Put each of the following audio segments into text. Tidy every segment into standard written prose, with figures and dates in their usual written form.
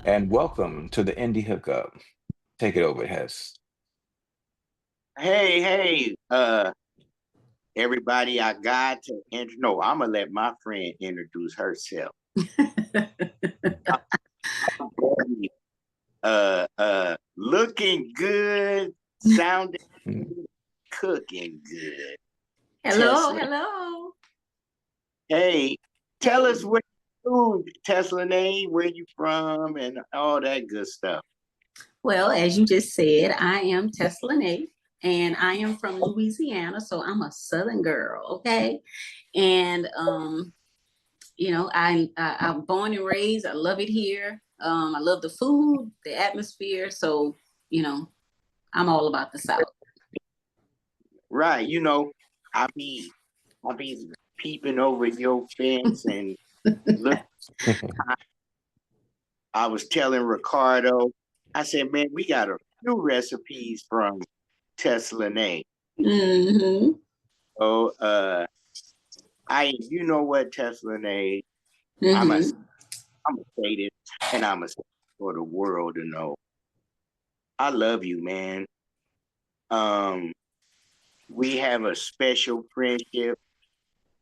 And welcome to the Indy Hookup. Take it over, Hess. Hey, everybody, I got to no, I'm gonna let my friend introduce herself. Looking good, sounding good, cooking good. Hello, hello. Hey, tell us where you Teslanay, where you from, and all that good stuff. Well, as you just said, I am Teslanay, and I am from Louisiana, so I'm a Southern girl, okay? And I'm born and raised. I love it here. I love the food, the atmosphere. So, I'm all about the South. Right, I be peeping over your fence and look. I was telling Ricardo, I said, man, we got a few recipes from Teslanay. Mm-hmm. So you know what, Teslanay, Mm-hmm. I'm gonna say this, and I'm gonna say for the world to know. I love you, man. We have a special friendship.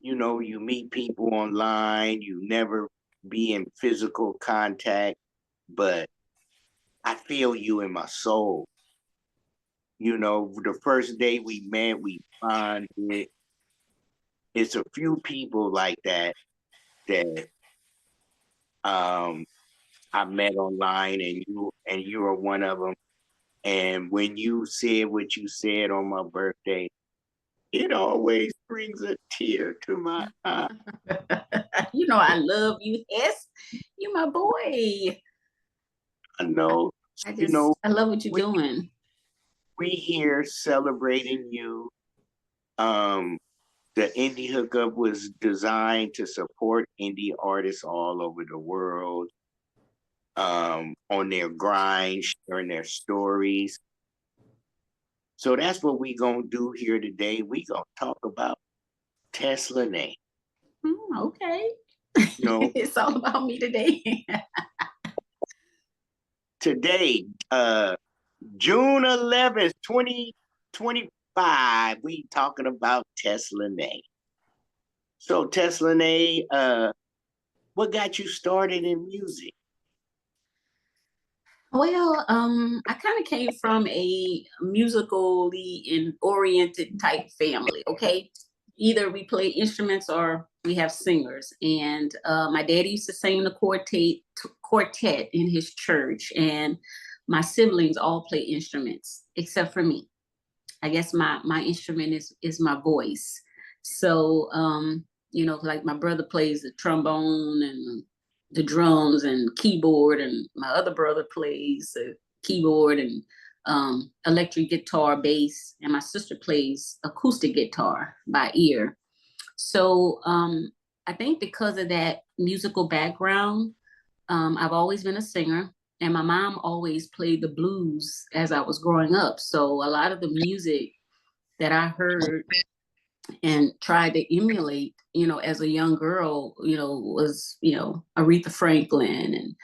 You meet people online, you never be in physical contact, but I feel you in my soul. The first day we met, we bonded. It's a few people like that I met online, and you are one of them. And when you said what you said on my birthday, it always brings a tear to my eye. I love you, Hess. You my boy. I know. I love what you're doing. We here celebrating you. The Indie Hookup was designed to support indie artists all over the world, on their grind, sharing their stories. So that's what we gonna do here today. We gonna talk about Teslanay. Okay. It's all about me today. Today, June 11th, 2025, we talking about Teslanay. So Teslanay, what got you started in music? Well, I kind of came from a musically oriented type family, okay? Either we play instruments or we have singers. And my daddy used to sing the quartet in his church, and my siblings all play instruments except for me. I guess my instrument is my voice. So like my brother plays the trombone and the drums and keyboard, and my other brother plays the keyboard and electric guitar, bass, and my sister plays acoustic guitar by ear. So I think because of that musical background, I've always been a singer, and my mom always played the blues as I was growing up. So a lot of the music that I heard and tried to emulate, as a young girl, was, Aretha Franklin, and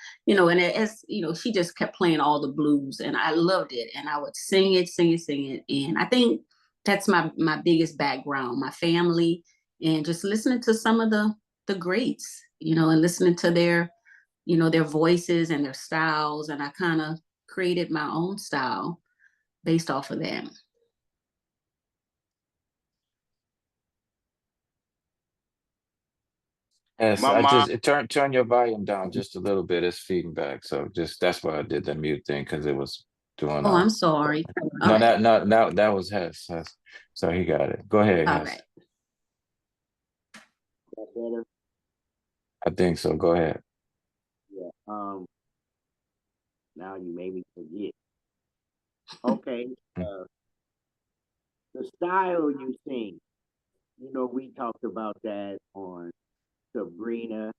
as, she just kept playing all the blues, and I loved it, and I would sing it, sing it, sing it. And I think that's my biggest background, my family, and just listening to some of the greats, and listening to their voices and their styles. And I kind of created my own style based off of that. Yes, turn your volume down just a little bit. It's feeding back. So that's why I did the mute thing, because it was doing I'm sorry. No, that was Hess. So he got it. Go ahead, All Hess. right. That better? I think so. Go ahead. Yeah. Now you made me forget. Okay. The style you sing, we talked about that on Sabrina.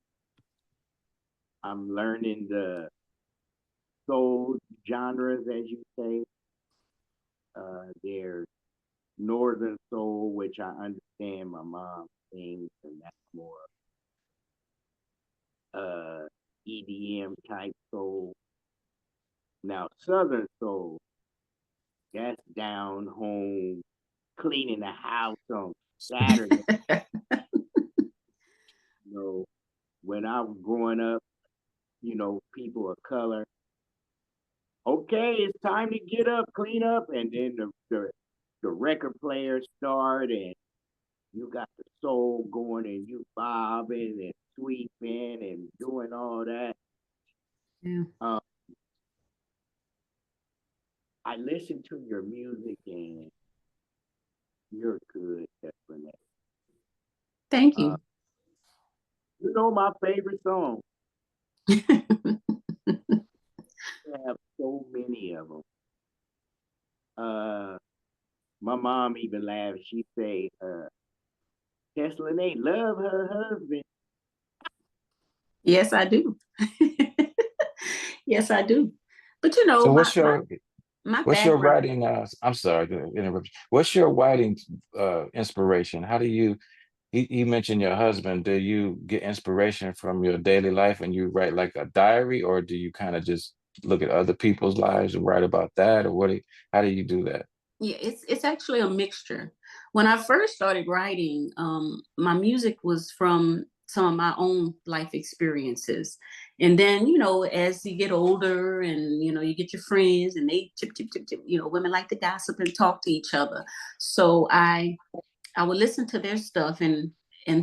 I'm learning the soul genres, as you say. There's Northern Soul, which I understand my mom sings, and that's more EDM type soul. Now, Southern soul, that's down home, cleaning the house on Saturday. You know, when I was growing up, people of color, okay, it's time to get up, clean up, and then the record players start, and you got the soul going, and you bobbing and sweeping and doing all that. Yeah. I listen to your music, and you're good, Teslanay. Thank Uh, you. you know my favorite song. I have so many of them. My mom even laughs. She say, Teslanay love her husband. Yes, I do. Yes, I do. But you know, So my what's your background. writing? I'm sorry to interrupt you. What's your writing inspiration? How do you? You mentioned your husband. Do you get inspiration from your daily life and you write like a diary, or do you kind of just look at other people's lives and write about that, or how do you do that? Yeah, it's actually a mixture. When I first started writing, my music was from some of my own life experiences. And then, as you get older and, you get your friends and they chip, chip, chip, chip, women like to gossip and talk to each other. So I would listen to their stuff, and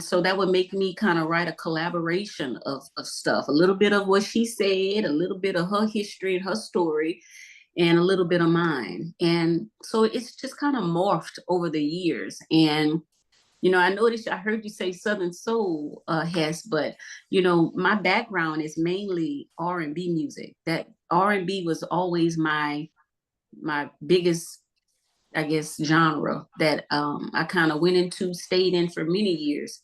so that would make me kind of write a collaboration of stuff, a little bit of what she said, a little bit of her history and her story, and a little bit of mine. And so it's just kind of morphed over the years. And, I heard you say Southern Soul, Hess, but, my background is mainly R&B music. That R&B was always my biggest, I guess, genre that I kind of went into, stayed in for many years.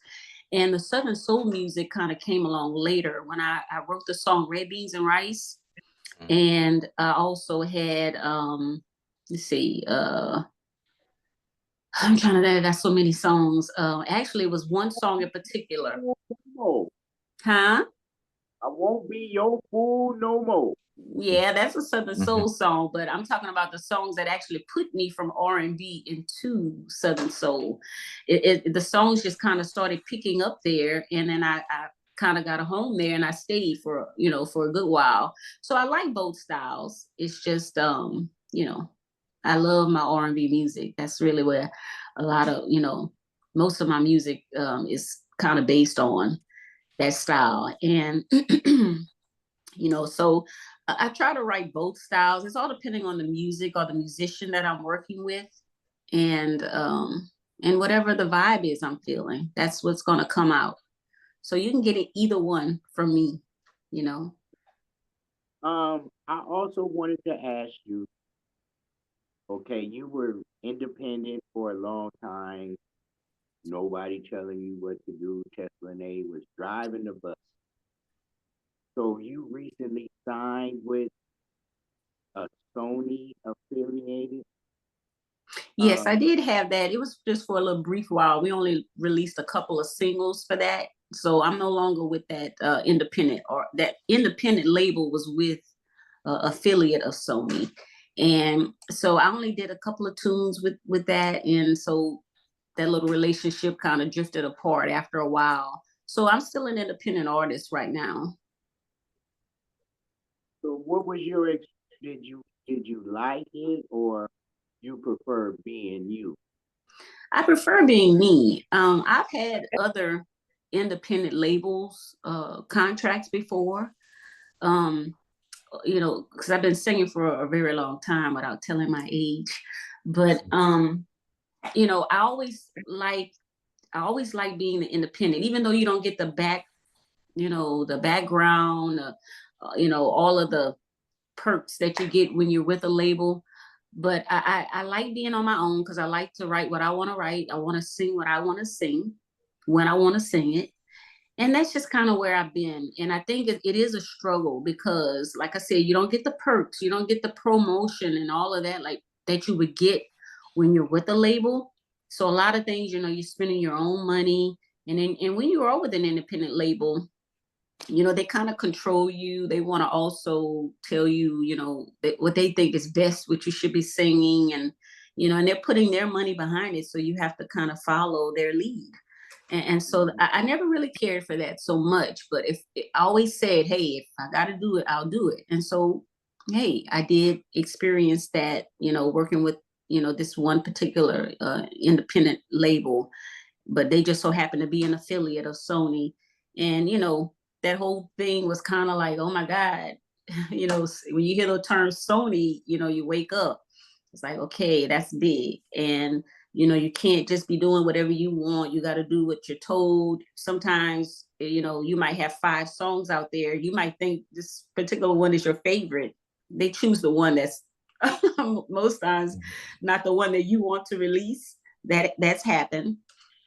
And the Southern Soul music kind of came along later when I wrote the song Red Beans and Rice. Mhm. And I also had let's see, I'm trying to, I got so many songs. Actually it was one song in particular. No, Huh? I won't be your fool no more. Yeah, that's a Southern Mhm. Soul song, but I'm talking about the songs that actually put me from R&B into Southern Soul. The songs just kind of started picking up there, and then I kind of got a home there, and I stayed for a good while. So I like both styles. It's just I love my R&B music. That's really where a lot of most of my music is kind of based on that style. And so I try to write both styles. It's all depending on the music or the musician that I'm working with, and whatever the vibe is I'm feeling, that's what's going to come out. So you can get it either one from me, you know. I also wanted to ask you, okay, you were independent for a long time, nobody telling you what to do. Teslanay was driving the bus. So you recently signed with a Sony affiliated. Yes, Uh, I did have that. It was just for a little brief while. We only released a couple of singles for that. So I'm no longer with that independent, or that independent label was with affiliate of Sony. And so I only did a couple of tunes with that. And so that little relationship kind of drifted apart after a while. So I'm still an independent artist right now. so what was your did you like it or you prefer being you? I prefer being me. I've had other independent labels contracts before. Um, because I've been singing for a very long time without telling my age. But I always like being the independent, even though you don't get the background, all of the perks that you get when you're with a label. But I like being on my own because I like to write what I want to write. I want to sing what I want to sing when I want to sing it. And that's just kind of where I've been. And I think it is a struggle because, like I said, you don't get the perks, you don't get the promotion and all of that, like that you would get when you're with a label. So a lot of things, you're spending your own money. And when you are with an independent label, they kind of control you. They want to also tell you, what they think is best, what you should be singing, and they're putting their money behind it. So you have to kind of follow their lead. And so I never really cared for that so much, but if I always said, hey, if I got to do it, I'll do it. And so, hey, I did experience that, working with, this one particular independent label, but they just so happened to be an affiliate of Sony. And, that whole thing was kind of like, oh my God, when you hear the term Sony, you wake up. It's like, okay, that's big. And, you can't just be doing whatever you want. You got to do what you're told. Sometimes, you might have 5 songs out there. You might think this particular one is your favorite. They choose the one that's most times not the one that you want to release. That's happened.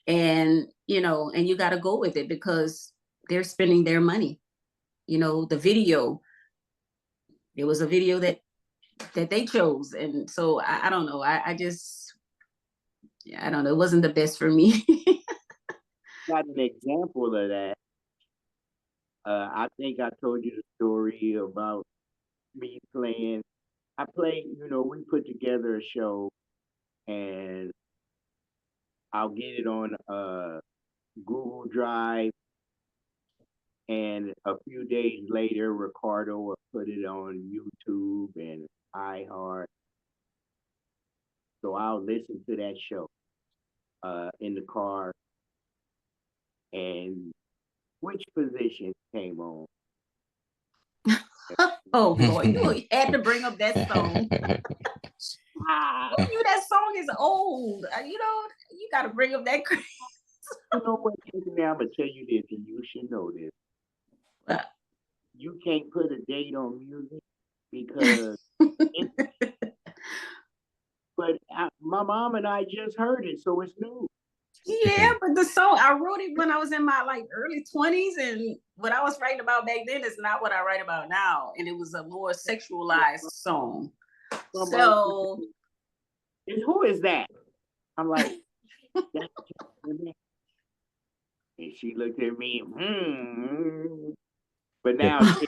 And, and you got to go with it because they're spending their money. The video, it was a video that they chose. And so I don't know. I don't know. It wasn't the best for me. Got an example of that. I think I told you the story about me playing. I played, we put together a show and I'll get it on Google Drive. And a few days later, Ricardo will put it on YouTube and iHeart. So I'll listen to that show in the car. And which position came on? Oh boy, you had to bring up that song. You that song is old. You got to bring up that. You know what, Tiffany, I'm gonna tell you this, and you should know this. You can't put a date on music because. But my mom and I just heard it, so it's new. Yeah, but the song, I wrote it when I was in my early 20s, and what I was writing about back then is not what I write about now, and it was a more sexualized song. So, and who is that? I'm like, that's and she looked at me, but now she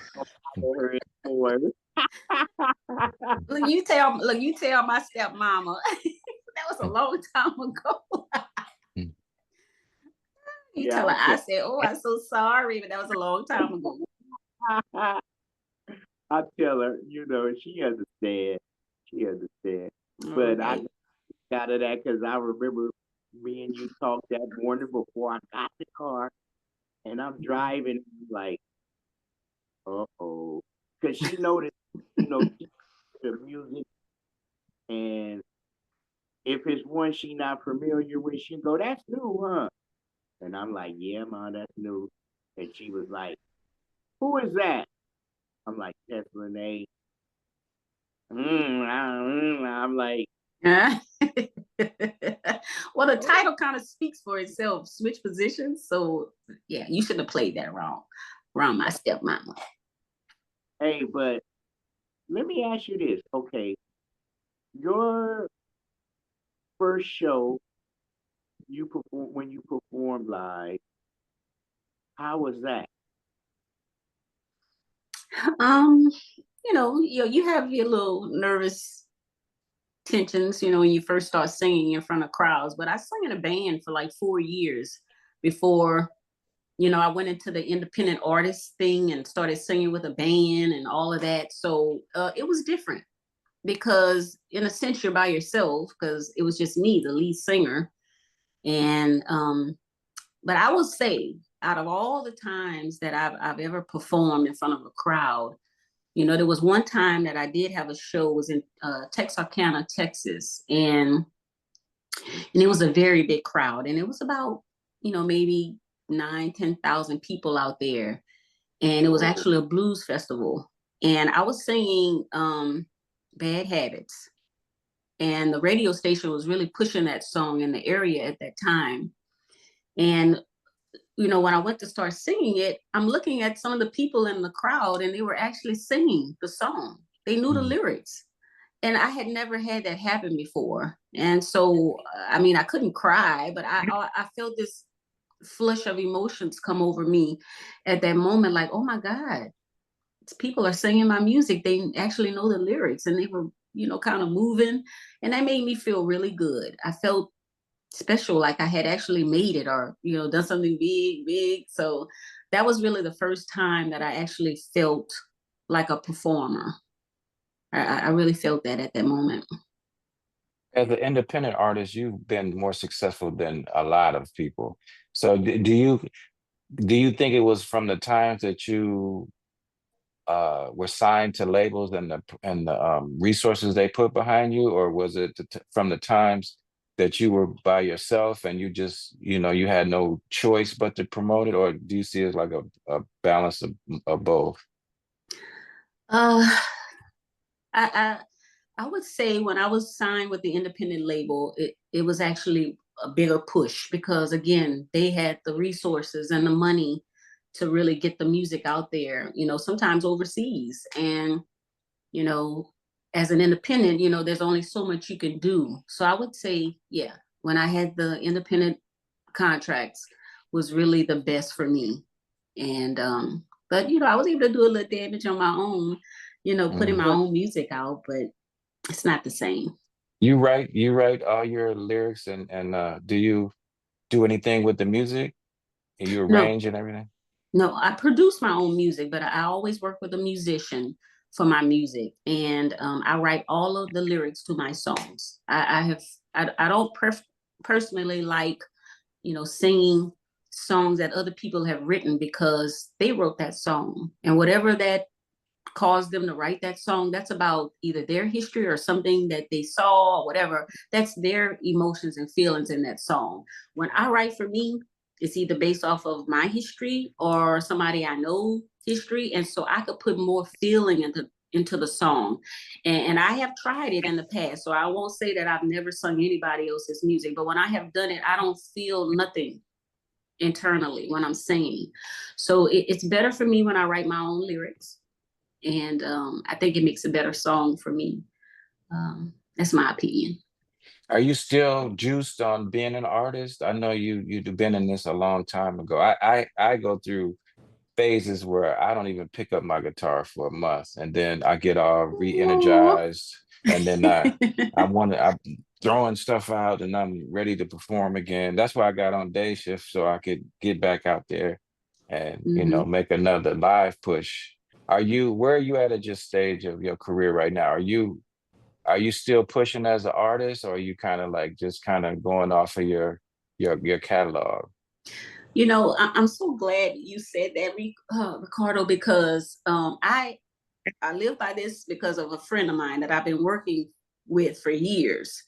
her anymore. Look, you tell my stepmama. That was a long time ago. You tell her, I said, oh, I'm so sorry, but that was a long time ago. I tell her, she understands. She understands. Okay. But I got of that because I remember me and you talked that morning before I got the car, and I'm driving like, uh-oh. Because she noticed, the music, and if it's one she not familiar with, she go, that's new, huh? And I'm like, yeah, Mom, that's new. And she was like, who is that? I'm like, Teslanay. I'm like, well, the title kind of speaks for itself, Switch Positions. So yeah, you shouldn't have played that wrong my stepmama. Hey, but let me ask you this. Okay, your first show when you performed live, how was that? You have your little nervous tensions, when you first start singing in front of crowds. But I sang in a band for 4 years before, I went into the independent artist thing and started singing with a band and all of that. So it was different because in a sense you're by yourself because it was just me, the lead singer. And but I will say, out of all the times that I've ever performed in front of a crowd, there was one time that I did have a show. It was in Texarkana, Texas, and it was a very big crowd, and it was about maybe 9,000-10,000 people out there, and it was actually a blues festival, and I was singing Bad Habits, and the radio station was really pushing that song in the area at that time. And when I went to start singing it, I'm looking at some of the people in the crowd and they were actually singing the song. They knew the lyrics. And I had never had that happen before. And so, I couldn't cry, but I felt this flush of emotions come over me at that moment, like, oh my God, people are singing my music. They actually know the lyrics, and they were, kind of moving. And that made me feel really good. I felt special, like I had actually made it, or, done something big, big. So that was really the first time that I actually felt like a performer. I really felt that at that moment. As an independent artist, you've been more successful than a lot of people. So do you think it was from the times that you were signed to labels and the resources they put behind you, or was it from the times that you were by yourself and you just you had no choice but to promote it, or do you see it as like a balance of both? Uh, I, I I would say when I was signed with the independent label, it was actually a bigger push because again, they had the resources and the money to really get the music out there, sometimes overseas. And, you know, as an independent, there's only so much you can do. So I would say, yeah, when I had the independent contracts was really the best for me. And but I was able to do a little damage on my own, putting my Mhm. own music out, but it's not the same. You write all your lyrics, and do you do anything with the music and you No, arrange and everything? no, I produce my own music, but I always work with a musician for my music, and I write all of the lyrics to my songs. I don't personally like singing songs that other people have written because they wrote that song, and whatever that caused them to write that song, that's about either their history or something that they saw or whatever. That's their emotions and feelings in that song. When I write for me, it's either based off of my history or somebody I know history. And so I could put more feeling into the song. And I have tried it in the past. So I won't say that I've never sung anybody else's music, but when I have done it, I don't feel nothing internally when I'm singing. So it's better for me when I write my own lyrics, and I think it makes a better song for me. That's my opinion. Are you still juiced on being an artist? I know you've been in this a long time ago. I go through phases where I don't even pick up my guitar for a month, and then I get all Aw. re-energized, and then I'm throwing stuff out, and I'm ready to perform again. That's why I got on day shift so I could get back out there and Mhm. make another live push. Where are you at your stage of your career right now? Are you still pushing as an artist, or are you kind of like just kind of going off of your catalog? I'm so glad you said that, Ricardo, because I live by this because of a friend of mine that I've been working with for years.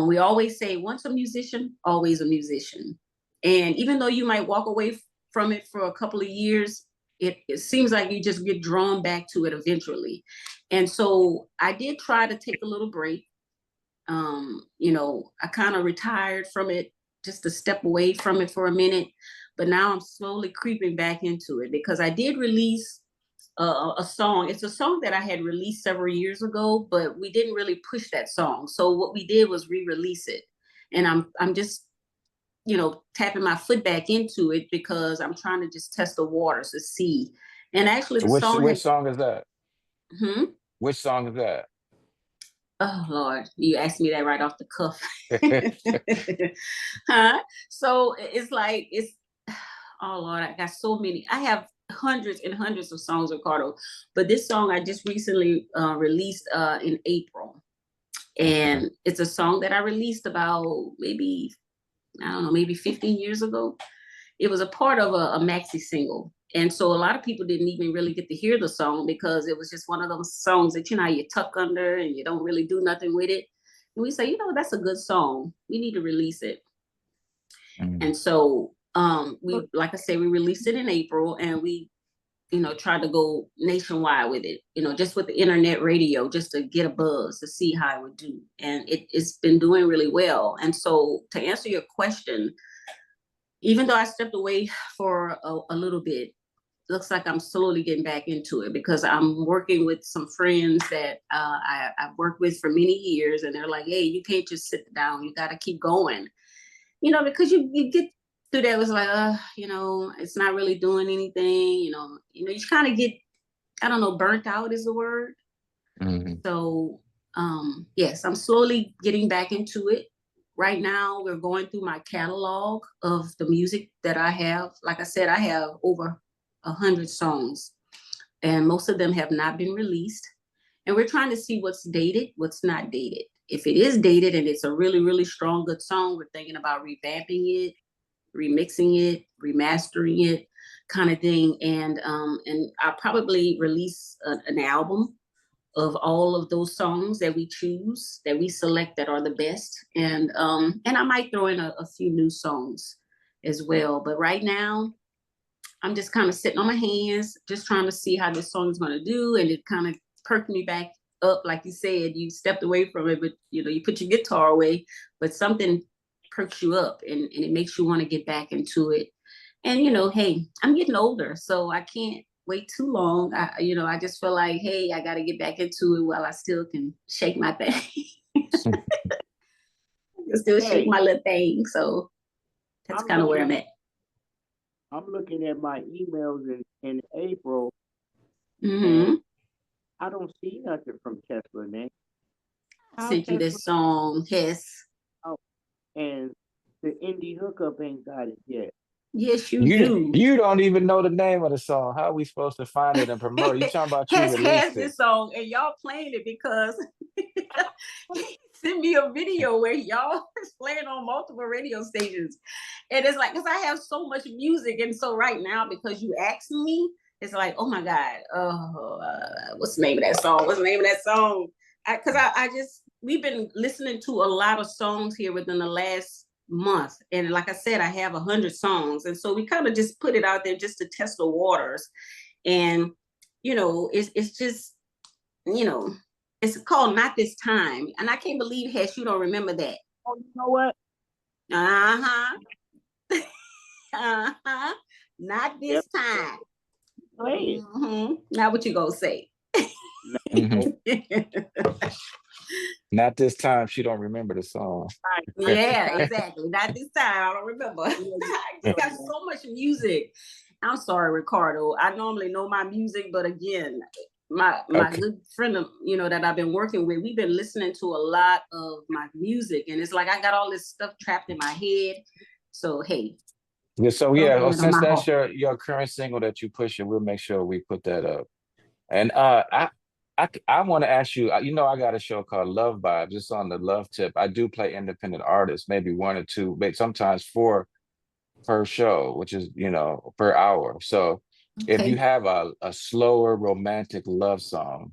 We always say, once a musician, always a musician. And even though you might walk away from it for a couple of years, it seems like you just get drawn back to it eventually. And so I did try to take a little break. I kind of retired from it just to step away from it for a minute. But now I'm slowly creeping back into it because I did release a song. It's a song that I had released several years ago, but we didn't really push that song. So what we did was re-release it, and I'm just tapping my foot back into it because I'm trying to just test the waters to see. And actually, the Which song which had. song is that? Hmm? Which song is that? Oh Lord, you asked me that right off the cuff. Huh? So it's like it's oh Lord, I got so many. I have hundreds and hundreds of songs, Ricardo. But this song I just recently released in April. Okay. And it's a song that I released about maybe, I don't know, maybe 15 years ago. It was a part of a maxi single. And so a lot of people didn't even really get to hear the song because it was just one of those songs that, you tuck under and you don't really do nothing with it. And we say, that's a good song. We need to release it. Mm. And so we, like I said, we released it in April, and we tried to go nationwide with it, just with the internet radio, just to get a buzz to see how it would do. And it's been doing really well. And so to answer your question, even though I stepped away for a little bit, looks like I'm slowly getting back into it because I'm working with some friends that I've worked with for many years. And they're like, hey, you can't just sit down. You got to keep going, because you get through that was like, it's not really doing anything. You kind of get, I don't know, burnt out is the word. Mhm. So yes, I'm slowly getting back into it. Right now, we're going through my catalog of the music that I have. Like I said, I have over 100 songs, and most of them have not been released. And we're trying to see what's dated, what's not dated. If it is dated and it's a really, really strong, good song, we're thinking about revamping it, remixing it, remastering it, kind of thing. And I'll probably release an album of all of those songs that we choose, that we select that are the best. And I might throw in a few new songs as well. But right now, I'm just kind of sitting on my hands, just trying to see how this song is going to do. And it kind of perked me back up. Like you said, you stepped away from it, but you put your guitar away, but something perks you up and it makes you want to get back into it. And, hey, I'm getting older, so I can't wait too long. I just feel like, hey, I got to get back into it while I still can shake my thing. I can still shake my little thing. So that's kind of where I'm at. I'm looking at my emails in April. Mm-hmm. I don't see nothing from Teslanay. I sent you this song, yes. Oh, and the Indy Hookup ain't got it yet. Yes, you do. You don't even know the name of the song. How are we supposed to find it and promote it? You talking about you Hess has released it? this song, and y'all playing it because he sent me a video where y'all is playing on multiple radio stations, and it's like, because I have so much music, and so right now, because you asked me, it's like, oh my god, what's the name of that song? What's the name of that song? Because I just, we've been listening to a lot of songs here within the last month, and like I said, I have 100 songs, and so we kind of just put it out there just to test the waters. And it's just, it's called Not This Time, and I can't believe, Hess, you don't remember that. Oh, you know what? Not this time. Play it. Now what you gonna say? Not this time. She don't remember the song. Yeah, exactly. Not this time. I don't remember. I just got so much music. I'm sorry, Ricardo. I normally know my music, but again, my good friend, that I've been working with, we've been listening to a lot of my music, and it's like I got all this stuff trapped in my head. So hey. Yeah, so since that's your current single that you pushing, we'll make sure we put that up. And I want to ask you, I got a show called Love Vibes. It's on the love tip. I do play independent artists, maybe one or two, but sometimes four per show, which is, per hour. So if you have a slower romantic love song,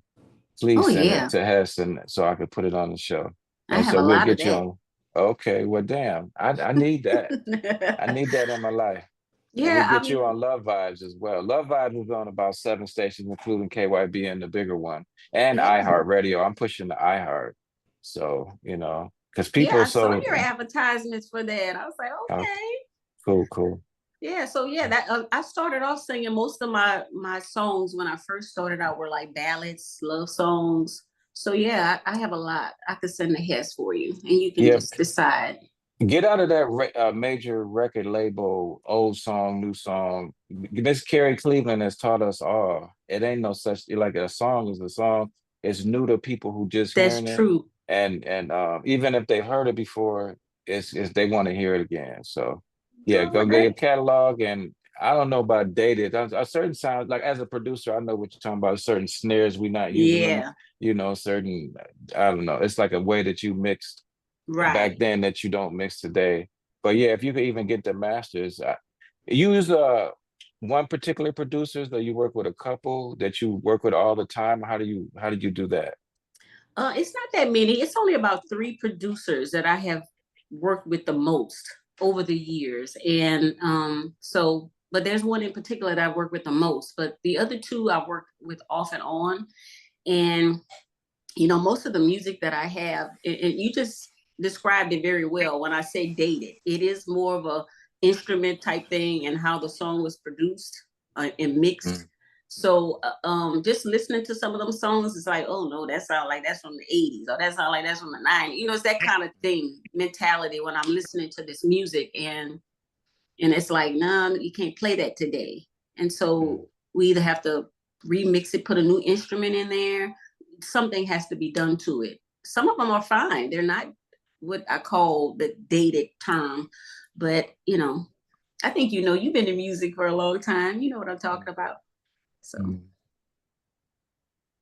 please send it to Hess and so I could put it on the show. And so we'll get you on. Okay, well, damn, I need that. I need that in my life. Yeah, and we'll get you on Love Vibes as well. Love Vibes is on about 7 stations, including KYB and the bigger one, and iHeartRadio. I'm pushing the iHeart, so because people. I saw your advertisements for that. I was like, okay, cool. Yeah, so that I started off singing most of my songs when I first started out were like ballads, love songs. So I have a lot. I could send the Hess for you, and you can just decide. Get out of that major record label, old song, new song. Miss Carrie Cleveland has taught us all. It ain't no such, like a song is a song. It's new to people who just hearing it. That's true. And even if they've heard it before, it's they want to hear it again. So go get your catalog. And I don't know about dated. A certain sound, like as a producer, I know what you're talking about. Certain snares we not using. Certain, I don't know. It's like a way that you mixed back then that you don't mix today. But if you could even get the masters, you use one particular producers that you work with, a couple that you work with all the time. How did you do that? It's not that many. It's only about 3 producers that I have worked with the most over the years. And but there's one in particular that I work with the most, but the other 2 I work with off and on. And most of the music that I have, and you just described it very well. When I say dated, it is more of a instrument type thing and how the song was produced and mixed. So just listening to some of them songs, it's like, oh no, that sounds like that's from the 80s, or that sounds like that's from the 90s. It's that kind of thing, mentality when I'm listening to this music. And And it's like, no, you can't play that today. And so we either have to remix it, put a new instrument in there. Something has to be done to it. Some of them are fine. They're not what I call the dated term, but you know, I think you know, you've been in music for a long time. You know what I'm talking about. So.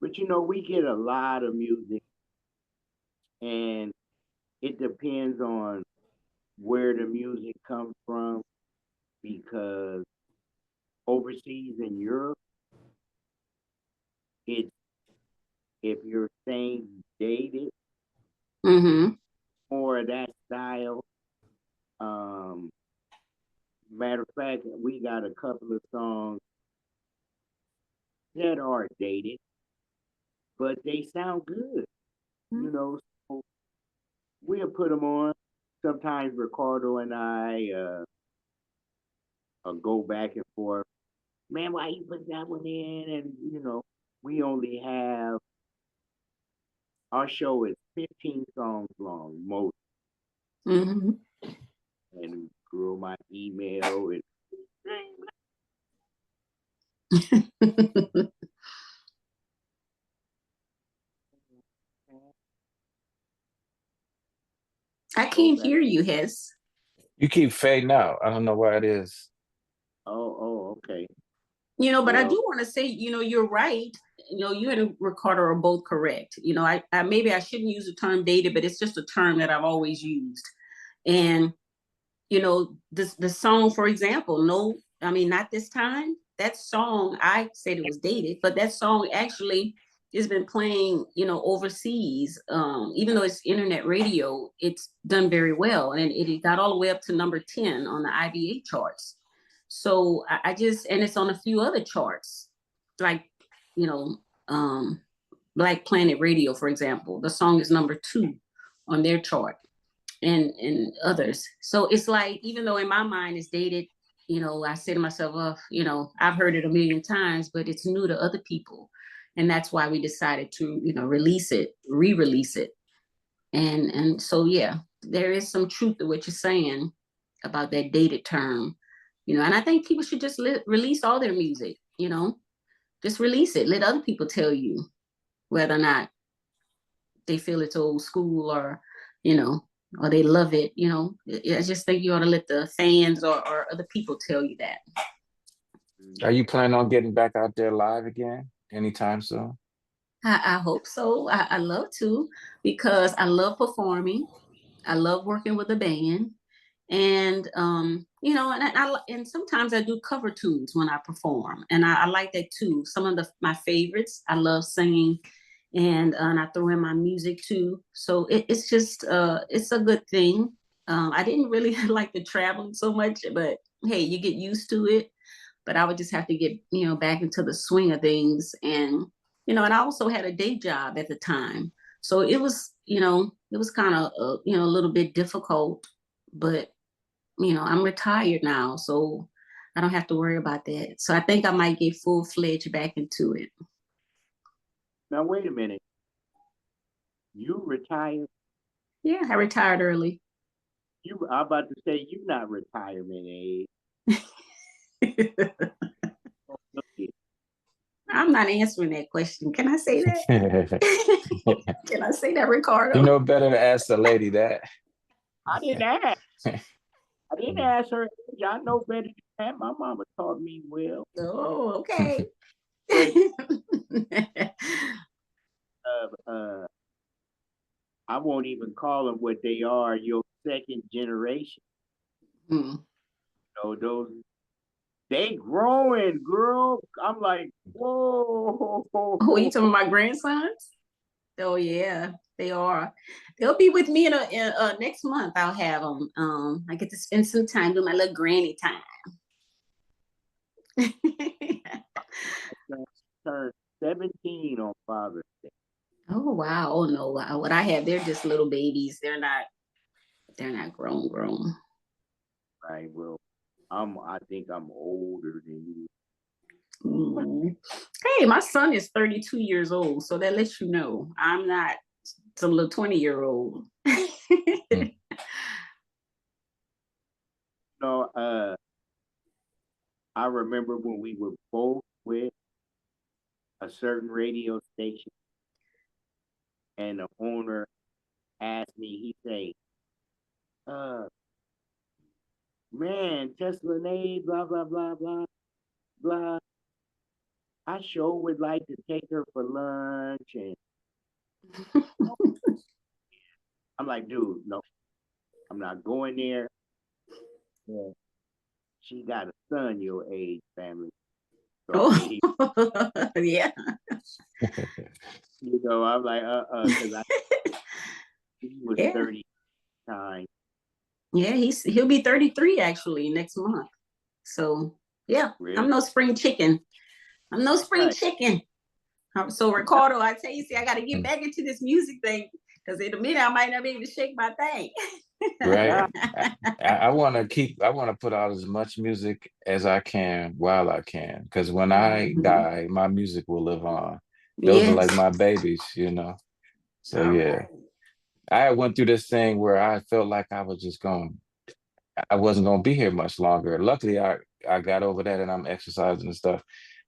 But you know, we get a lot of music, and it depends on where the music comes from, because overseas in Europe, it if you're saying dated, Mm-hmm. or that style. Matter of fact, we got a couple of songs that are dated, but they sound good. You know, so we'll put them on. Sometimes Ricardo and I go back and forth. Man, why you put that one in? And you know, we only have our show is 15 songs long, most. Mm-hmm. And through my email, it I can't hear you, Hess. You keep fading out. I don't know why it is. okay. You know, but I Well, do want to say, you know, you're right. You know, you and Ricardo are both correct. You know, I maybe I shouldn't use the term dated, but it's just a term that I've always used. And you know, the song, for example, no, I mean, not this time. That song, I said it was dated, but that song actually has been playing, you know, overseas. Even though it's internet radio, it's done very well, and it got all the way up to number 10 on the IBA charts. So I just, and it's on a few other charts, like, you know, Black Planet Radio, for example. The song is number 2 on their chart, and others. So it's like, even though in my mind it's dated, you know, I say to myself, oh, you know, I've heard it a million times, but it's new to other people. And that's why we decided to, you know, release it, re-release it. And so, yeah, there is some truth to what you're saying about that dated term, you know, and I think people should just release all their music, you know, just release it. Let other people tell you whether or not they feel it's old school, or, you know, or they love it, you know. I just think you ought to let the fans or other people tell you that. Are you planning on getting back out there live again anytime soon? I hope so. I love to, because I love performing. I love working with a band. And you know, and sometimes I do cover tunes when I perform, and I like that too. Some of my favorites, I love singing, and I throw in my music too. So it's just it's a good thing. I didn't really like the traveling so much, but hey, you get used to it. But I would just have to get, you know, back into the swing of things, and you know, and I also had a day job at the time, so it was, you know, it was kind of you know, a little bit difficult, but you know, I'm retired now, so I don't have to worry about that. So I think I might get full-fledged back into it. now wait a minute. You retired? Yeah, I retired early. I'm about to say you not retirement age. Oh, look it. I'm not answering that question. Can I say that? Can I say that, You Ricardo? know better to ask the lady that. I didn't ask. I didn't ask her. Y'all know better than that. My mama taught me well. Oh, okay. But uh, I won't even call them what they are. Your second generation. Hmm. You know, those they growing, girl. I'm like, whoa. Oh, you talking about my grandsons? Oh yeah, they are. They'll be with me in next month. I'll have them. I get to spend some time doing my little granny time. Turned 17 on Father's Day. Oh wow! Oh no! What I have, they're just little babies. They're not. They're not grown. Right. Well, I think I'm older than you. Mm. Hey, my son is 32 years old, so that lets you know I'm not some little 20-year-old. No, I remember when we were both with a certain radio station, and the owner asked me, he say, uh, man, Teslanay, blah, blah, blah, blah, blah. I sure would like to take her for lunch. And I'm like, dude, no, I'm not going there. Yeah. She got a son your age, family. So, Oh, yeah. I'm like, because he was Yeah. 30 times. Yeah, he'll be 33 actually next month. So yeah, Really? I'm no spring chicken. I'm no spring Right. chicken. So Ricardo, I tell you, see, I got to get back into this music thing because in a minute I might not be able to shake my thing. Right. I want to put out as much music as I can while I can, because when I die, my music will live on. Those are like Yes. my babies, you know. So All yeah, right. I went through this thing where I felt like I wasn't going to be here much longer. Luckily, I got over that and I'm exercising and stuff.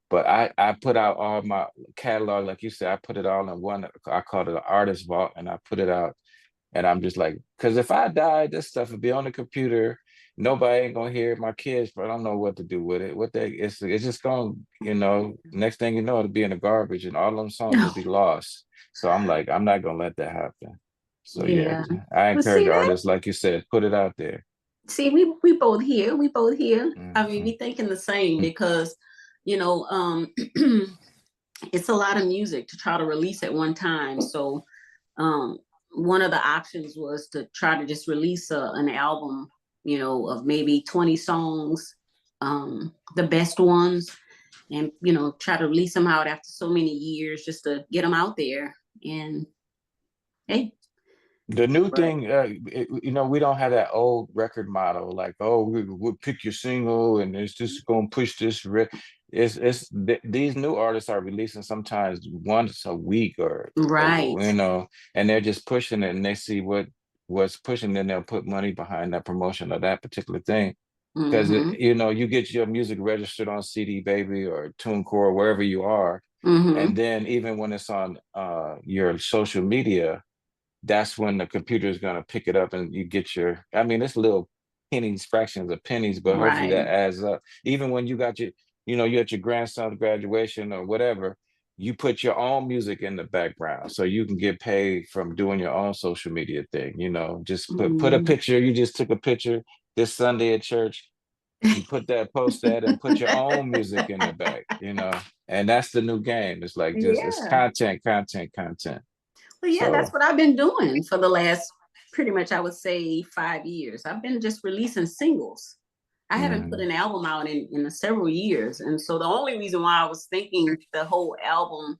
But I put out all my catalog, like you said, I put it all in one. I called it an artist vault, and I put it out. And I'm just like, because if I die, this stuff would be on the computer. Nobody ain't gonna hear it. My kids, but I don't know what to do with it. It's just gonna, next thing you know, it'll be in the garbage, and all them songs will be lost. So I'm like, I'm not gonna let that happen. So yeah, Yeah. I But encourage see that? artists, like you said, put it out there. See, we both here. We both here. I mean, Mhm. we thinking the same because, you know, it's a lot of music to try to release at one time. So um, one of the options was to try to just release an album, of maybe 20 songs, the best ones, and try to release them out after so many years just to get them out there. And hey, The new Right. thing, we don't have that old record model like, oh, we'll pick your single and it's just gonna push this. These new artists are releasing sometimes once a week right. and they're just pushing it and they see what's pushing, then they'll put money behind that promotion of that particular thing. Because Mm-hmm. you get your music registered on CD Baby or TuneCore, wherever you are, Mm-hmm. and then even when it's on your social media, that's when the computer is going to pick it up and you get I mean, it's little pennies, fractions of pennies, but hopefully Right. that adds up. Even when you got you at your grandson's graduation or whatever, you put your own music in the background so you can get paid from doing your own social media thing. Just put a Mm-hmm. picture. You just took a picture this Sunday at church. You post that and put your own music in the back. And that's the new game. It's like it's Yeah. content, content, content. Well, yeah, that's So. what I've been doing for the last pretty much, I would say, 5 years. I've been just releasing singles. I haven't put Mhm. an album out in several years. And so the only reason why I was thinking the whole album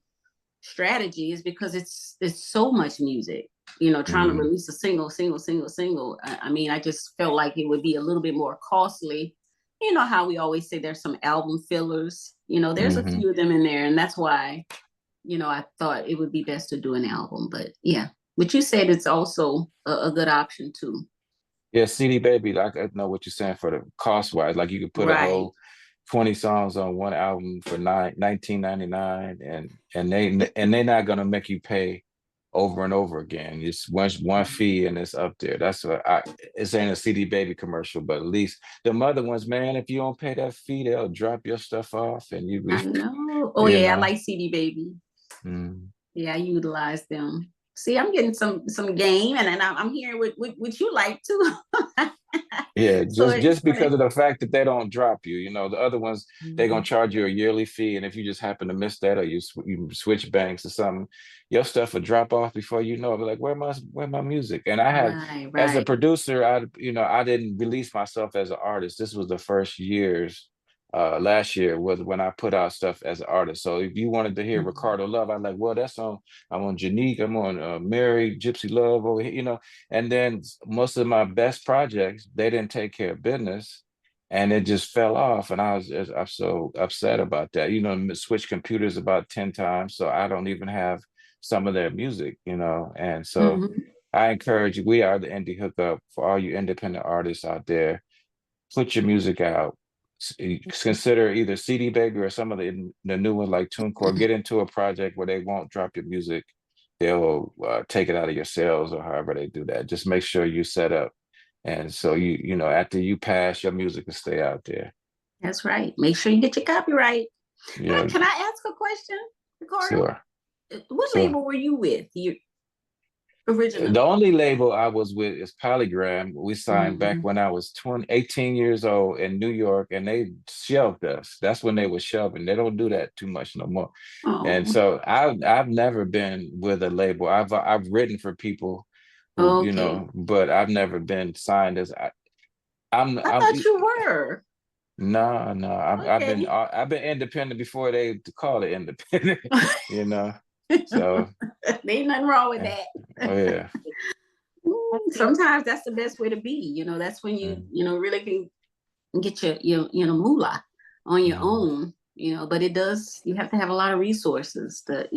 strategy is because it's so much music, trying to Mhm. release a single. I mean, I just felt like it would be a little bit more costly. You know how we always say there's some album fillers, there's a Mhm. few of them in there. And that's why I thought it would be best to do an album. But yeah, but you said it's also a good option too. Yeah, CD Baby, like I know what you're saying for the cost wise. Like you could put a Right. whole 20 songs on one album for 19.99, and they're not gonna make you pay over and over again. It's one fee and it's up there. That's what it's ain't a CD Baby commercial, but at least the other ones, man, if you don't pay that fee, they'll drop your stuff off and you I be, know. Oh you yeah, I know. like CD Baby. Mm. Yeah, I utilize them. See, I'm getting some game, and then I'm hearing what you like too. Yeah, So just when because it of the fact that they don't drop you, the other ones they're gonna Mhm. charge you a yearly fee, and if you just happen to miss that or you switch banks or something, your stuff will drop off before you know it. Be like, where my music? And I have, Right, as a right. producer, I didn't release myself as an artist. This was the first years. Last year was when I put out stuff as an artist. So if you wanted to hear Mhm. Ricardo Love, I'm like, well, that's on. I'm on Janique. I'm on Mary Gypsy Love over here. And then most of my best projects, they didn't take care of business and it just fell off. And I'm so upset about that. Switch computers about 10 times. So I don't even have some of their music. And so Mhm. I encourage you, we are the Indie Hookup for all you independent artists out there. Put your music out. consider either CD Baby or some of the new ones like TuneCore. Get into a project where they won't drop your music. They'll take it out of your sales or however they do that. Just make sure you set up, and so you know after you pass, your music will stay out there. That's right. Make sure you get your copyright. Now, Yeah, can I ask a question, Ricardo? sure. What So label were you with? You the originally? only label I was with is Polygram. We signed back Mhm. when I was 18 years old in New York, and they shelved us. That's when they were shelving. They don't do that too much no more. And Oh, so I've never been with a label. I've written for people who, you okay. know, but I've never been signed as I I'm thought you were. no, no. Okay. I've been independent before they call it independent, you know. So There ain't nothing wrong with eh, that. oh yeah. Sometimes that's the best way to be. That's when Mm, really can get your moolah on your mhm. own. But it does. You have to have a lot of resources to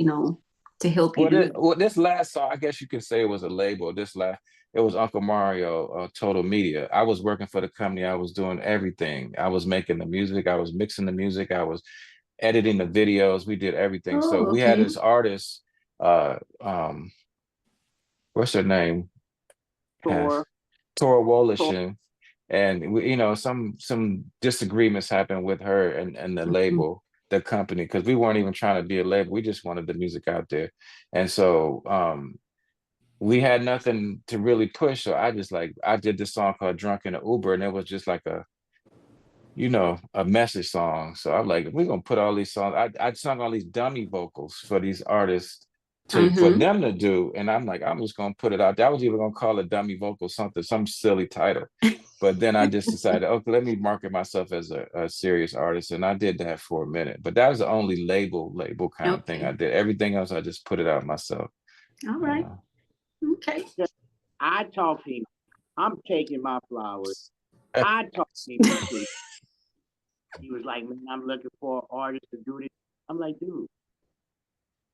help you do it. Well, this last song, I guess you could say it was a label. It was Uncle Mario, Total Media. I was working for the company. I was doing everything. I was making the music. I was mixing the music. I was editing the videos. We did everything. So Oh, we had okay. this artist, uh, what's her name? Has Tour, Tora tour. Wolishin, and we, you know, some disagreements happened with her and the Mhm. label, the company, because we weren't even trying to be a label. We just wanted the music out there, and so we had nothing to really push. So I did this song called "Drunk in an Uber," and it was just like a message song. So I'm like, we're gonna put all these songs. I sung all these dummy vocals for these artists for Mhm. them to do, and I'm like, I'm just gonna put it out there. I was even gonna call it dummy vocal something, some silly title. But then I just decided, okay, let me market myself as a serious artist, and I did that for a minute. But that was the only label kind of thing I Okay. did. Everything else, I just put it out myself. All You right. know. Okay. I talk to him. I'm taking my flowers. I talked to him into. He was like, man, I'm looking for an artist to do this. I'm like, dude,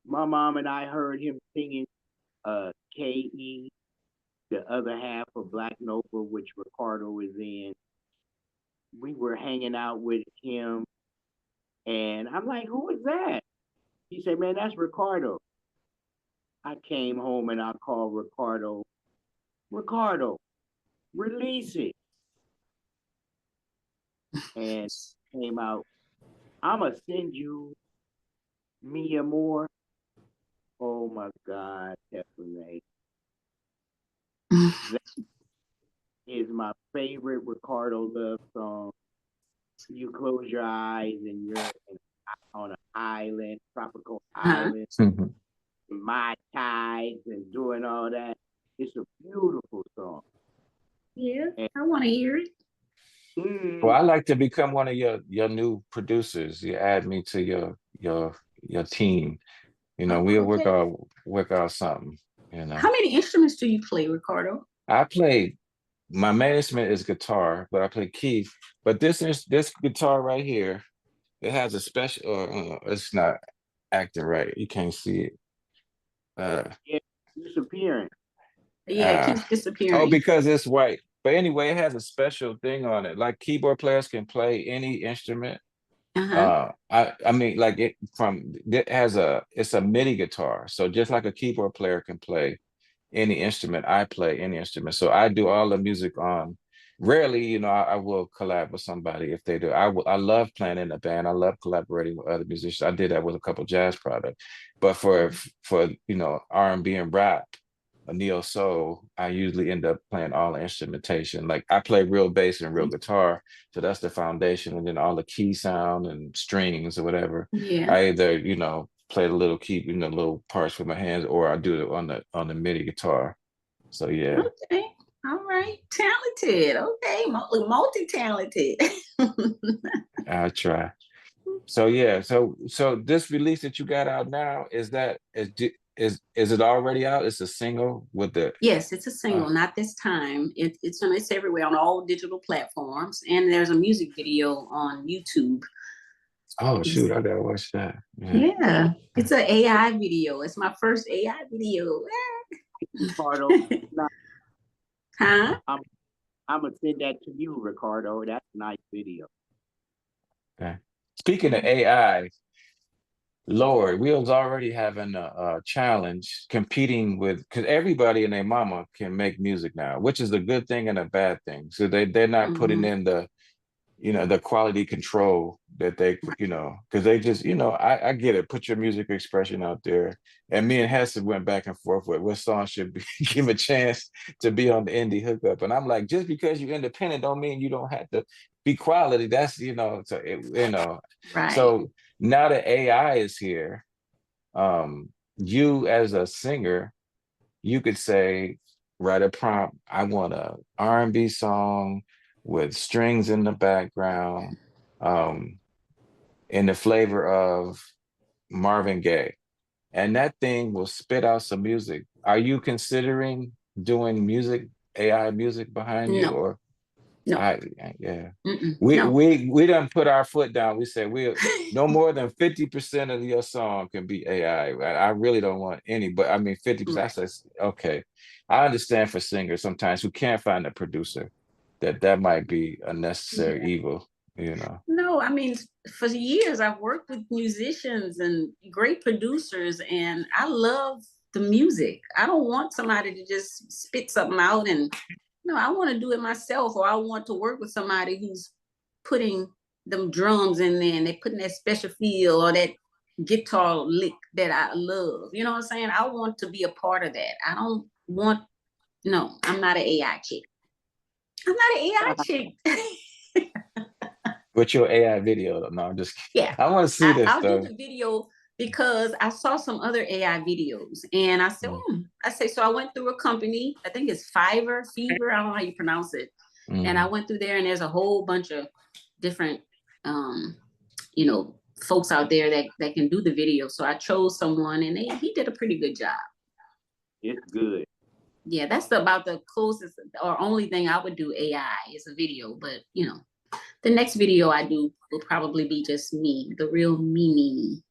my mom and I heard him singing KE, the other half of Black Nova, which Ricardo is in. We were hanging out with him, and I'm like, who is that? He said, man, that's Ricardo. I came home and I called Ricardo. Ricardo, release it. And came out, I'ma send you Mia Moore. Oh my God, Teslanay. That is my favorite Ricardo love song. You close your eyes and you're on an island, tropical Huh? island, my tides and doing all that. It's a beautiful song. Yeah, And I want to hear it. Well, mm, I like to become one of your new producers. You add me to your team. You know, we'll Oh, okay. work out something. You know, How many instruments do you play, Ricardo? I play my main instrument is guitar, but I play keys. But this guitar right here, it has a special. It's not acting right. You can't see it. Uh, yeah, disappearing. Yeah, it uh, keeps oh, disappearing. because it's white. But anyway, it has a special thing on it. Like keyboard players can play any instrument. Uh-huh. I mean, like it's a MIDI guitar. So just like a keyboard player can play any instrument, I play any instrument. So I do all the music on. Rarely, I will collab with somebody if they do. I love playing in a band. I love collaborating with other musicians. I did that with a couple jazz products. But for R&B and rap, a neo soul, I usually end up playing all the instrumentation. Like I play real bass and real guitar, so that's the foundation, and then all the key sound and strings or whatever. Yeah. I either play the little key, little parts with my hands, or I do it on the MIDI guitar. So yeah, Okay. All right. Talented. Okay. Multi-talented. I try. So yeah, so this release that you got out now is it already out? It's a single with the Yes, it's a uh, single, not this time. It's everywhere on all digital platforms. And there's a music video on YouTube. oh It's, shoot, I gotta watch that. Yeah. yeah. It's an AI video. It's my first AI video. Ricardo, nah, Huh? I'm I'm gonna send that to you, Ricardo. That's a nice video. Okay. Speaking of AI, Lord, we was already having a challenge competing with because everybody and their mama can make music now, which is a good thing and a bad thing. So they're not putting Mhm. in the the quality control that they because they just I get it, put your music expression out there. And me and Hester went back and forth with what song should be give a chance to be on the indie hookup, and I'm like, just because you're independent don't mean you don't have to be quality. That's Right. so now that AI is here, you as a singer, you could say, write a prompt, I want a R&B song with strings in the background, um, in the flavor of Marvin Gaye. And that thing will spit out some music. Are you considering doing music, AI music behind you, No, or no, yeah. We no. we we done put our foot down. We said we'll no more than 50% of your song can be AI. I really don't want any, but I mean 50%. I Right. said, okay. I understand for singers sometimes who can't find a producer that might be a necessary Yeah. evil. No, I mean, for years I've worked with musicians and great producers, and I love the music. I don't want somebody to just spit something out, and no, I want to do it myself, or I want to work with somebody who's putting them drums in there and they're putting that special feel or that guitar lick that I love. You know what I'm saying? I want to be a part of that. I don't want, no, I'm not an AI chick. I'm not an AI chick. With your AI video. No, I'm just kidding. Yeah, I want to see this I'll do stuff. the video because I saw some other AI videos and I said, I say, so I went through a company, I think it's Fever, I don't know how you pronounce it. And I Mm. went through there and there's a whole bunch of different, um, you know, folks out there that can do the video. So I chose someone and he did a pretty good job. It's good. Yeah, that's about the closest or only thing I would do AI is a video, but the next video I do will probably be just me, the real me,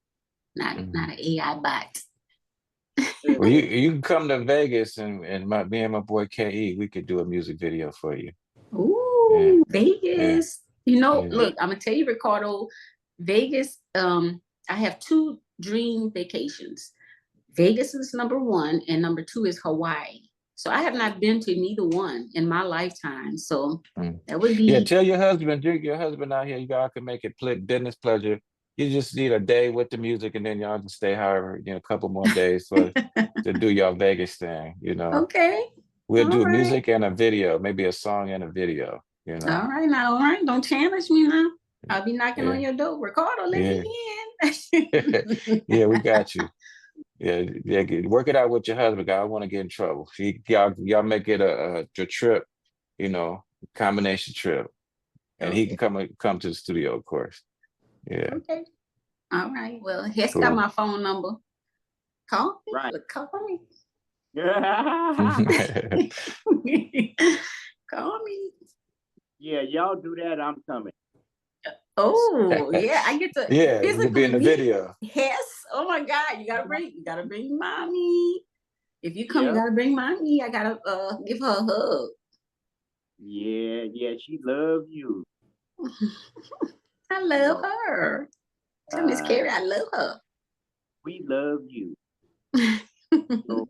not Mm. an AI bot. Well, you can come to Vegas and me and my boy KE, we could do a music video for you. Yeah, Ooh, yeah, Vegas. yeah. Look, I'm gonna tell you, Ricardo, Vegas. I have two dream vacations. Vegas is number one, and number two is Hawaii. So I have not been to neither one in my lifetime. So Mm. that would Yeah, be tell your husband out here, y'all can make it business pleasure. You just need a day with the music, and then y'all can stay however, a couple more days to do your Vegas thing. okay. We'll All do right. music and a video, maybe a song and a video. All right now, all right. Don't challenge me now. I'll be knocking on Yeah, your door. Ricardo, let yeah. me in. Yeah, we got you. Yeah, yeah, work it out with your husband. I don't want to get in trouble. Y'all make it a trip, you know, combination trip, and he can Okay. come to the studio, of course. Yeah, Okay. All right. Well, Hess got cool. my phone number. Call me. Right. Look, call me. Yeah, Call me. Yeah, y'all do that. I'm coming. Oh, yeah. I get to you could be physically in the meet video. Hess. Oh my God. You gotta bring mommy. If you come, you Yep. gotta bring mommy. I gotta give her a hug. Yeah, yeah. She loves you. I You love know, her. Tell Miss Carrie I love her. we love you. So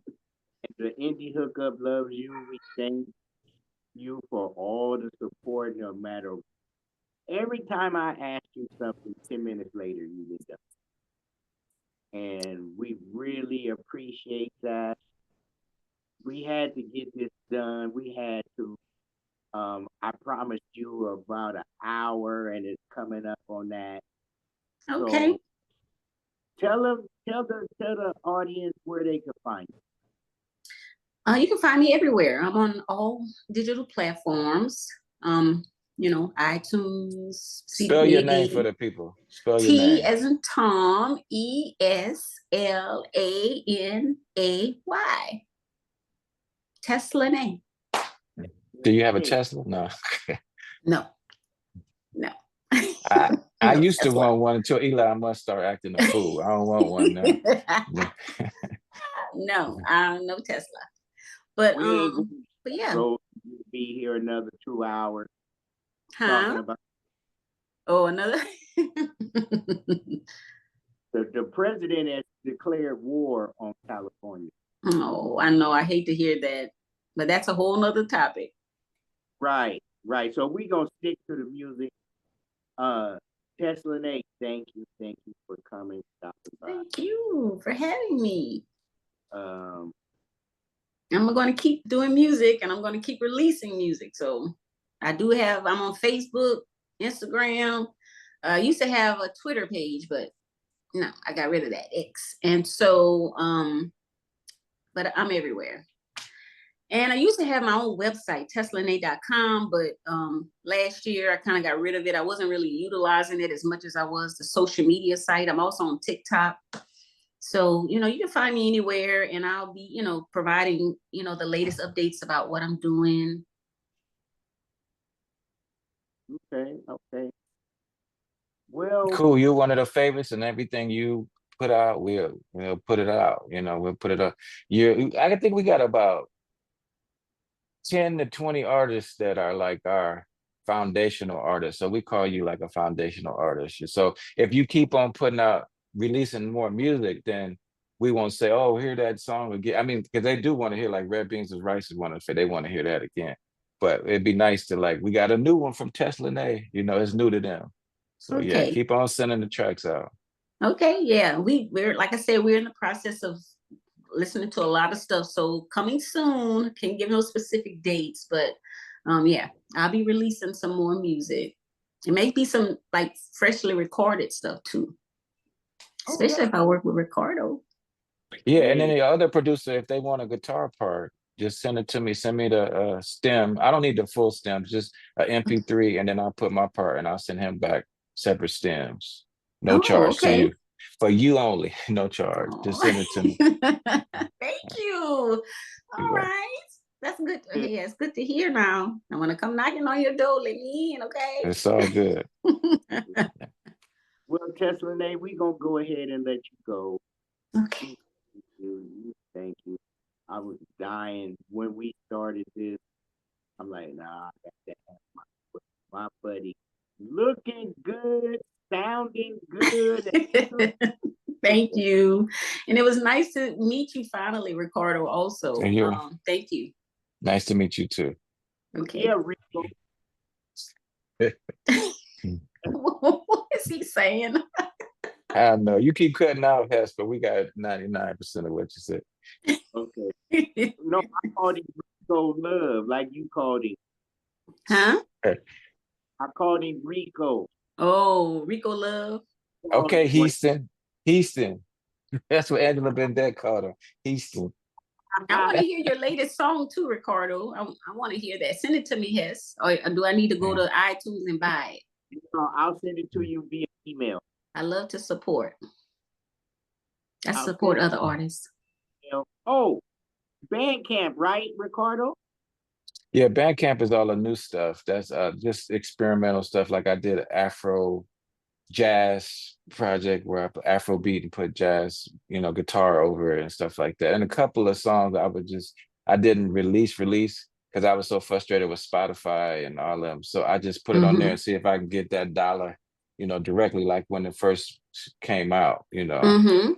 if the Indie Hookup loves you, we thank you for all the support, no matter. Every time I ask you something, 10 minutes later, you get done. And we really appreciate that. We had to get this done. We had to. I promised you about an hour, and it's coming up on that. Okay. So tell the audience where they can find you. You can find me everywhere. I'm on all digital platforms. Um, iTunes, Spell your name for CD, the people. Spell your T name. as in Tom, Eslanay. Teslanay. Do you have a Hey, Tesla? No. No, no, I I no used to Tesla. want one until Elon Musk started acting a fool. I don't want one now. No, no Tesla. But we ain't going but yeah, to be here another 2 hours talking huh? about Oh, another. The president has declared war on California. Oh, I know. I hate to hear that, but that's a whole nother topic. Right, right. So we're gonna stick to the music. Teslanay, thank you for coming. Stopping by. Thank you for having me. Um, I'm going to keep doing music and I'm going to keep releasing music. So I'm on Facebook, Instagram. I used to have a Twitter page, but no, I got rid of that X. And so, but I'm everywhere. And I used to have my own website, Teslanay.com, but last year I kind of got rid of it. I wasn't really utilizing it as much as I was the social media site. I'm also on TikTok. So, you can find me anywhere and I'll be, providing, the latest updates about what I'm doing. okay. Well, Cool. You're one of the favorites, and everything you put out, we'll put it out. We'll put it up. I think we got about 10 to 20 artists that are like our foundational artists. So we call you like a foundational artist. So if you keep on releasing more music, then we won't say, oh, hear that song again. I mean, because they do want to hear, like Red Beans and Rice is one of they want to hear that again. But it'd be nice to we got a new one from Teslanay, it's new to them. So yeah, Okay. keep on sending the tracks out. Okay. Yeah. We're, like I said, we're in the process of listening to a lot of stuff. So coming soon, can't give no specific dates, but yeah, I'll be releasing some more music. It may be some like freshly recorded stuff too. Especially if I work with Ricardo. Yeah, and then the other producer, if they want a guitar part, just send it to me. Send me the stem. I don't need the full stem, just an MP3, and then I'll put my part and I'll send him back separate stems. No charge to you. For you only, no charge. Just send it to me. Thank you. All right. That's good. Yeah, it's good to hear now. I want to come knocking on your door. Let me in, okay? It's all good. Well, Teslanay, we're going to go ahead and let you go. Okay. Thank you. I was dying when we started this. I'm like, nah, I got to have my buddy looking good, sounding good. Thank you. And it was nice to meet you finally, Ricardo, also. Thank you. Nice to meet you too. Okay. Yeah, Rico. What is he saying? I know. You keep cutting out, Hess, but we got 99% of what you said. Okay. No, I called him Rico Love, like you called him. Huh? I called him Rico. Oh, Rico Love. Okay, Houston. That's what Angela Bendett called him. Houston. I want to hear your latest song too, Ricardo. I want to hear that. Send it to me, Hess. Or do I need to go to iTunes and buy it? No, I'll send it to you via email. I love to support. I support other artists. Oh, Bandcamp, right, Ricardo? Yeah, Bandcamp is all the new stuff. That's just experimental stuff. Like I did an Afro jazz project where I put Afro beat and put jazz, guitar over it and stuff like that. And a couple of songs I didn't release because I was so frustrated with Spotify and all of them. So I just put it on there and see if I can get that dollar, directly like when it first came out,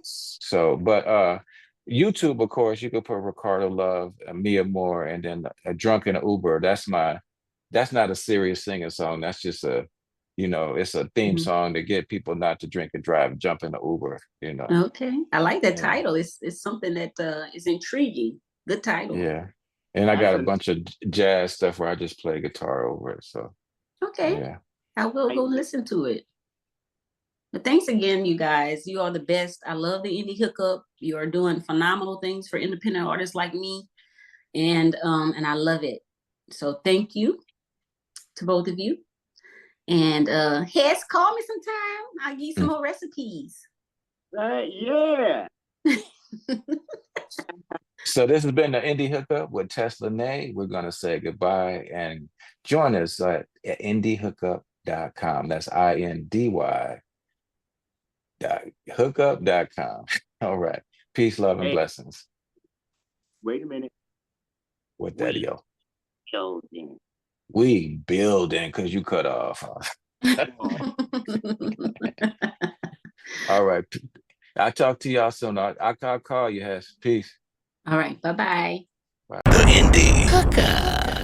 So, but YouTube, of course, you could put Ricardo Love, Mia Moore, and then a Drunk in an Uber. That's not a serious singing song. That's just it's a theme song to get people not to drink and drive, jump in the Uber, Okay. I like that title. It's something that is intriguing. Good title. Yeah. And I got a bunch of jazz stuff where I just play guitar over it. So okay. Yeah. I will go listen to it. But thanks again, you guys. You are the best. I love the Indy Hookup. You are doing phenomenal things for independent artists like me. And I love it. So thank you to both of you. And Hess, call me sometime. I'll give you some more recipes. Yeah. So this has been the Indy Hookup with Teslanay. We're going to say goodbye and join us at indyhookup.com. That's INDY. Hookup.com. All right. Peace, love, and blessings. Wait a minute. What that, yo? Building. We building because you cut off. All right. I'll talk to y'all soon. I'll call you, Hess. Peace. All right, bye-bye. Bye. The Indy Hookup.